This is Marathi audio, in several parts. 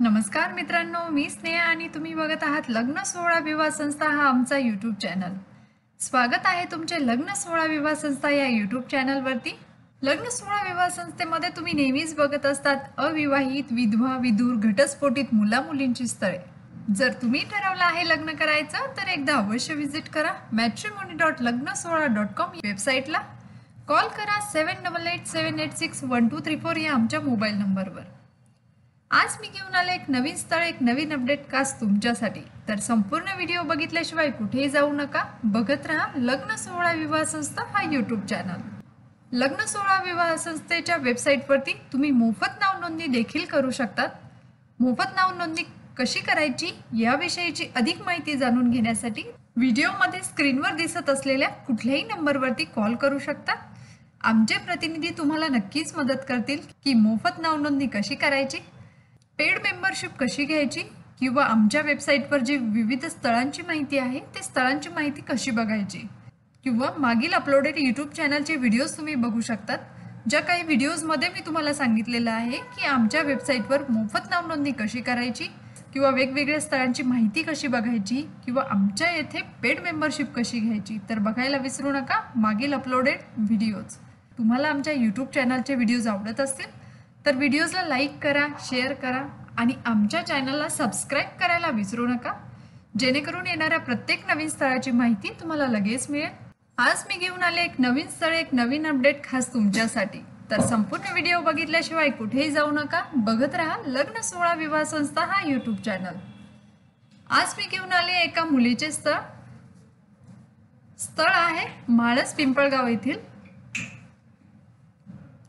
नमस्कार मित्रांनो, मी स्नेहा आणि तुम्ही बघत आहात लग्न सोहळा विवाह संस्था हा आमचा यूट्यूब चॅनल। स्वागत आहे तुमचे लग्न सोहळा विवाह संस्था या यूट्यूब चॅनलवरती। लग्न सोहळा विवाह संस्थेमध्ये तुम्ही नेहमीच बघत असतात अविवाहित, विधवा, विधूर, घटस्फोटित मुला मुलींची स्थळे। जर तुम्ही ठरवलं आहे लग्न करायचं तर एकदा अवश्य विजिट करा matrimony.lagnasohla.com वेबसाईटला। कॉल करा 7887861234 या आमच्या मोबाईल नंबरवर। आज मी घेऊन आले एक नवीन स्थळ, एक नवीन अपडेट खास तुमच्यासाठी। तर संपूर्ण व्हिडिओ बघितल्याशिवाय कुठेही जाऊ नका, बघत रहा लग्न सोहळा विवाह संस्था हा यूट्यूब चॅनल। लग्न सोहळा विवाह संस्थेच्या वेबसाईटवरती तुम्ही मोफत नाव नोंदणी देखील करू शकतात। मोफत नाव नोंदणी कशी करायची याविषयीची अधिक माहिती जाणून घेण्यासाठी व्हिडिओमध्ये स्क्रीनवर दिसत असलेल्या कुठल्याही नंबरवरती कॉल करू शकता। आमचे प्रतिनिधी तुम्हाला नक्कीच मदत करतील की मोफत नाव नोंदणी कशी करायची, पेड मेंबरशिप कशी घ्यायची किंवा आमच्या वेबसाईटवर जी विविध स्थळांची माहिती आहे ते स्थळांची माहिती कशी बघायची किंवा मागील अपलोडेड यूट्यूब चॅनलचे व्हिडिओज तुम्ही बघू शकतात। ज्या काही व्हिडिओजमध्ये मी तुम्हाला सांगितलेलं आहे की आमच्या वेबसाईटवर मोफत नाव नोंदणी कशी करायची किंवा वेगवेगळ्या स्थळांची माहिती कशी बघायची किंवा आमच्या येथे पेड मेंबरशिप कशी घ्यायची, तर बघायला विसरू नका मागील अपलोडेड व्हिडिओज। तुम्हाला आमच्या यूट्यूब चॅनलचे व्हिडिओज आवडत असतील तर व्हिडिओजला लाईक करा, शेअर करा आणि आमच्या चॅनलला सबस्क्राईब करायला विसरू नका, जेणेकरून येणाऱ्या प्रत्येक नवीन स्थळाची माहिती तुम्हाला लगेच मिळेल। आज मी घेऊन आले एक नवीन स्थळ, एक नवीन अपडेट खास तुमच्यासाठी। तर संपूर्ण व्हिडिओ बघितल्याशिवाय कुठेही जाऊ नका, बघत रहा लग्न सोहळा विवाह संस्था हा यूट्यूब चॅनल। आज मी घेऊन आले एका मुलीचे स्थळ आहे म्हाळस पिंपळगाव येथील।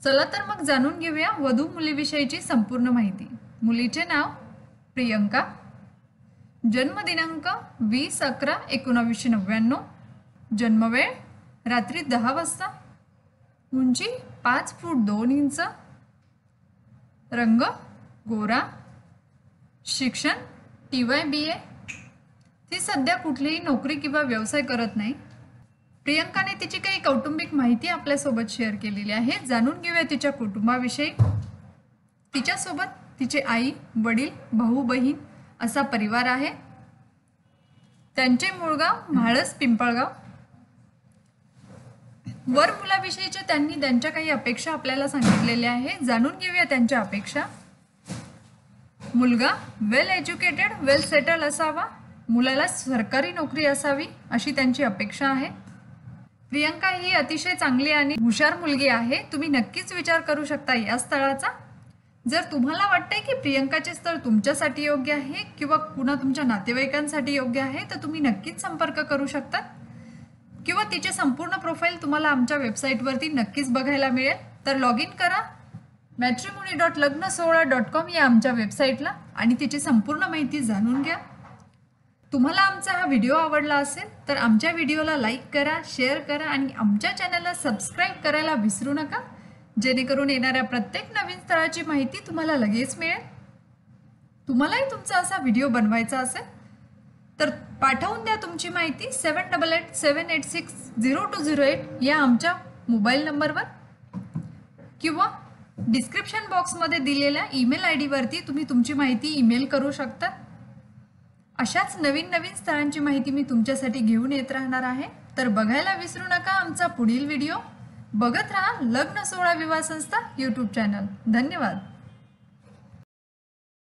चला तर मग जाणून घेऊया वधू मुलीविषयीची संपूर्ण माहिती। मुलीचे नाव प्रियंका, जन्म दिनांक 20/11/1999, जन्मवेळ रात्री 10 वाजता, उंची 5 फूट 2 इंच, रंग गोरा, शिक्षण TY BA। ती सध्या कुठलीही नोकरी किंवा व्यवसाय करत नाही। प्रियंकाने तिची काही कौटुंबिक माहिती आपल्यासोबत शेअर केलेली आहे, जाणून घेऊया तिच्या कुटुंबाविषयी। तिच्यासोबत तिचे आई, वडील, भाऊ, बहीण असा परिवार आहे। त्यांचे मूळ गाव म्हाळस पिंपळगाव। वर मुलाविषयीच्या त्यांनी त्यांच्या काही अपेक्षा आपल्याला सांगितलेल्या आहे, जाणून घेऊया त्यांच्या अपेक्षा। मुलगा वेल एज्युकेटेड, वेल सेटल असावा, मुलाला सरकारी नोकरी असावी अशी त्यांची अपेक्षा आहे। प्रियंका ही अतिशय चांगली आणि हुशार मुलगी आहे, तुम्ही नक्कीच विचार करू शकता या स्थळाचा। जर तुम्हाला वाटतंय की प्रियंकाचे स्थळ तुमच्यासाठी योग्य आहे किंवा पुन्हा तुमच्या नातेवाईकांसाठी योग्य आहे तर तुम्ही नक्कीच संपर्क करू शकता किंवा तिचे संपूर्ण प्रोफाईल तुम्हाला आमच्या वेबसाईटवरती नक्कीच बघायला मिळेल। तर लॉग इन करा matrimony.lagnasohla.com या आमच्या वेबसाईटला आणि तिची संपूर्ण माहिती जाणून घ्या। तुम्हाला आमचा हा व्हिडिओ आवडला असेल तर आमच्या व्हिडिओला लाईक करा, शेअर करा आणि आमच्या चॅनलला सबस्क्राईब करायला विसरू नका, जेणेकरून येणाऱ्या प्रत्येक नवीन स्थळाची माहिती तुम्हाला लगेच मिळेल। तुम्हालाही तुमचा असा व्हिडिओ बनवायचा असेल तर पाठवून द्या तुमची माहिती 7887860208 या आमच्या मोबाईल नंबरवर किंवा डिस्क्रिप्शन बॉक्समध्ये दिलेल्या ईमेल ID वरती तुम्ही तुमची माहिती ईमेल करू शकता। अशाच नवीन नवीन स्थळांची माहिती मी तुमच्यासाठी घेऊन येत राहणार आहे, तर बघायला विसरू नका आमचा पुढील व्हिडिओ। बघत रहा लग्न सोहळा विवाह संस्था यूट्यूब चॅनल। धन्यवाद।